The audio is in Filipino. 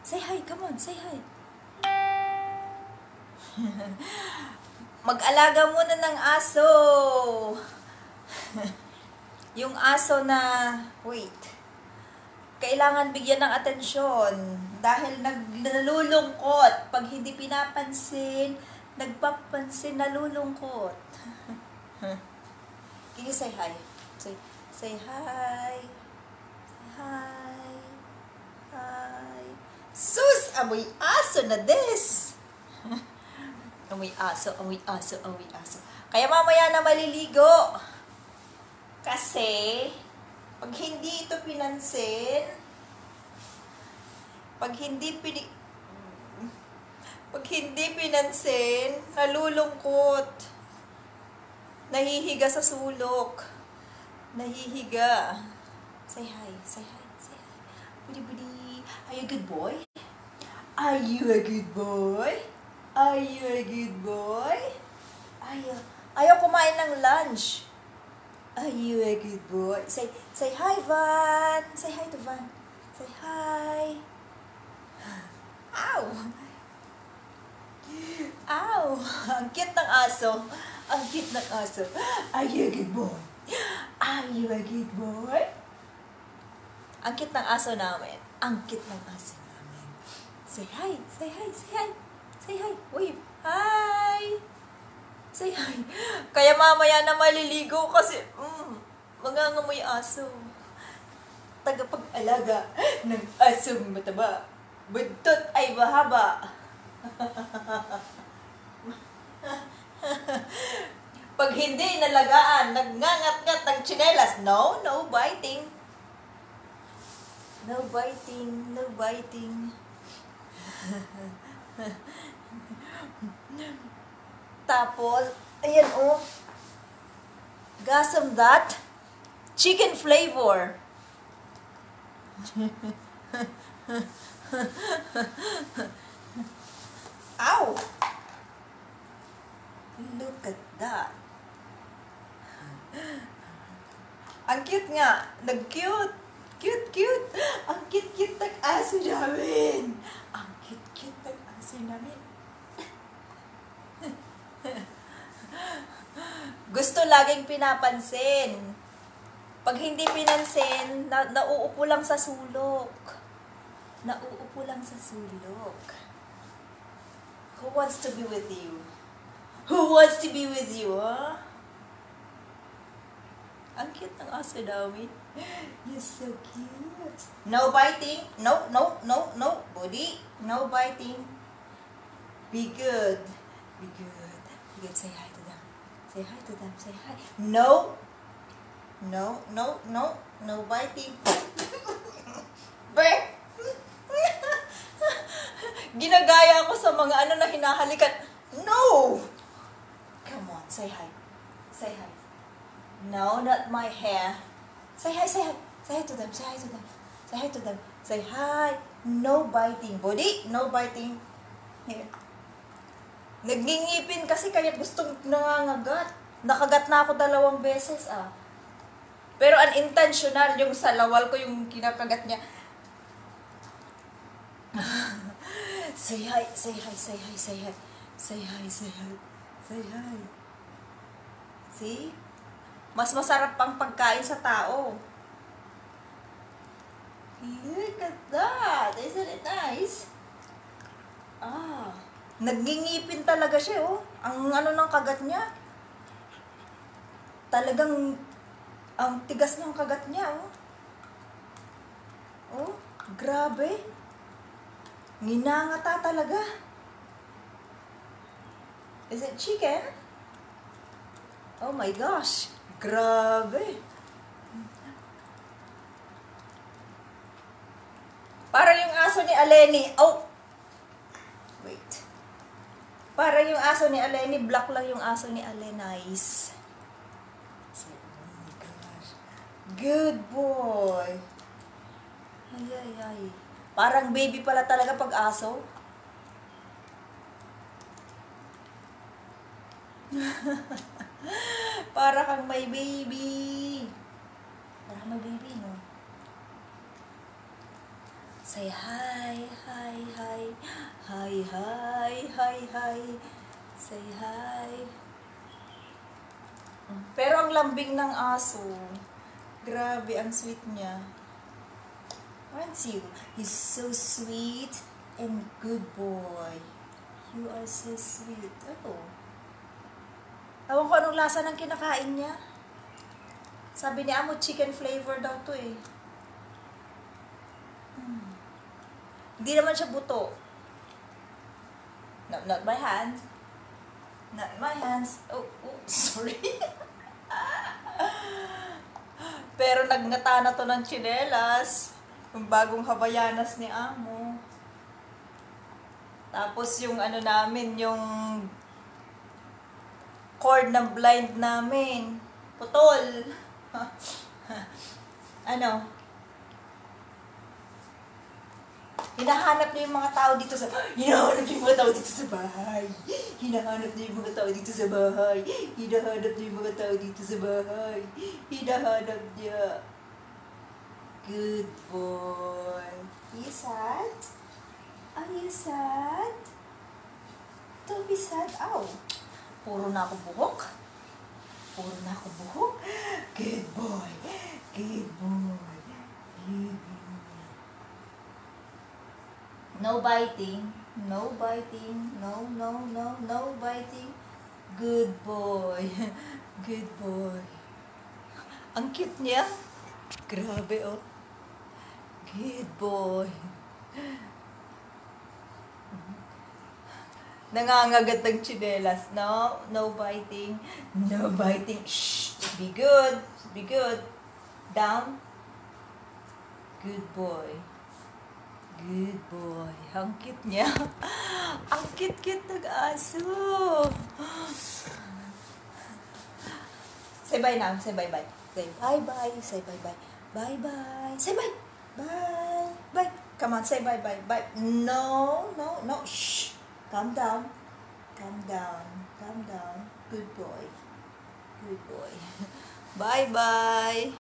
Say hi, come on, say hi. Mag-alaga muna ng aso. Yung aso na, wait, kailangan bigyan ng atensyon dahil nalulungkot. Pag hindi pinapansin, nagpapansin, nalulungkot. Can you say hi? Say hi. Say hi. Hi. Sus! Amoy aso na this! Amoy aso, amoy aso, amoy aso. Kaya mamaya na maliligo. Kasi, pag hindi ito pinansin, pag hindi pinansin, nalulungkot. Nahihiga sa sulok. Nahihiga. Say hi, say hi, say hi. Budi budi. Are you a good boy? Are you a good boy? Are you a good boy? Ayaw kumain ng lunch. Are you a good boy? Say hi, Van. Say hi to Van. Say hi. Ow! Ow! Ang cute ng aso. Ang cute ng aso. Are you a good boy? Are you a good boy? Ang cute ng aso namin. Ang cute ng aso namin. Say hi. Say hi. Say hi. Say hi. Wave. Hi. Say hi. Kaya mamaya na maliligo kasi mangangamoy aso. Tagapag-alaga ng asong mataba. Buntot ay mahaba. Pag hindi nalagaan, nagngangat-ngat ng tsinelas. No, no biting. No biting, no biting. Tapos, ayan gasam that chicken flavor. Ow! Look at that. Ang cute nga. Nag-cute. Cute. Ang cute ng aso namin. Ang cute ng aso namin. Gusto laging pinapansin. Pag hindi pinansin, nauupo lang sa sulok. Nauupo lang sa sulok. Who wants to be with you? Who wants to be with you, huh? Ang cute ng aso namin. You're so cute. No biting. No. Buddy. No biting. Be good. Be good. Be good. Say hi to them. Say hi to them. Say hi. No. No biting. Bre! Ginagaya ako sa mga na hinahalikan. No! Come on, say hi. Say hi. No, not my hair. Say hi, say hi. Say hi to them, say hi to them. Say hi to them. Say hi. No biting. Buddy, no biting. Here. Nagngingipin kasi kaya gustong nangangagat. Nakagat na ako 2 beses Pero unintentional, yung sa lawal ko yung kinakagat niya. Say hi, say hi, say hi, say hi. Say hi, say hi. Say hi. See? Mas masarap pang pagkain sa tao. Look at that. Isn't it nice? Nagngingipin talaga siya, Ang ng kagat niya. Talagang ang tigas ng kagat niya, grabe. Nginangata talaga. Is it chicken? Oh my gosh. Grabe. Para yung aso ni Aleni. Wait. Para yung aso ni Aleni, black lang yung aso ni Alenice. Oh my gosh. Good boy. Ay. Parang baby pala talaga pag aso. Para kang may baby. Para kang may baby, no? Say hi, hi. hi, hi. Say hi. Pero ang lambing ng aso, grabe, ang sweet niya. Aren't you? He's so sweet and good boy. You are so sweet. Ano? Ewan ko anong lasa ng kinakain niya. Sabi ni Amo, chicken flavor daw to eh. Hindi naman siya buto. No, not my hands. Not my hands. Oh, sorry. Pero nagngata na to ng tsinelas. Yung bagong Havayanas ni Amo. Tapos yung ano namin, yung cord ng blind namin. Putol. Ano? Hinahanap niya yung mga tao dito sa bahay. Hinahanap niya yung mga tao dito sa bahay. Hinahanap niya yung mga tao dito sa bahay. Hinahanap niya yung mga tao dito sa bahay. Hinahanap niya. Good boy. You sad? Are you sad? Don't be sad. Ow. Puro na ako buhok. Puro na ako buhok. Good boy. Good boy. Good boy. No biting. No biting. No, no, no, no biting. Good boy. Good boy. Ang cute niya. Grabe, oh. Good boy. Nangangagat ng tsinelas. No, no biting. No biting. Shh. Be good. Be good. Down. Good boy. Good boy. Ang cute niya. Ang cute-cute ng aso. Say bye now. Say bye-bye. Say bye-bye. Say bye-bye. Bye-bye. Say bye. Bye. Bye. Come on. Say bye-bye. Bye. No. No. No. Shh. Calm down. Calm down. Calm down. Good boy. Good boy. Bye-bye.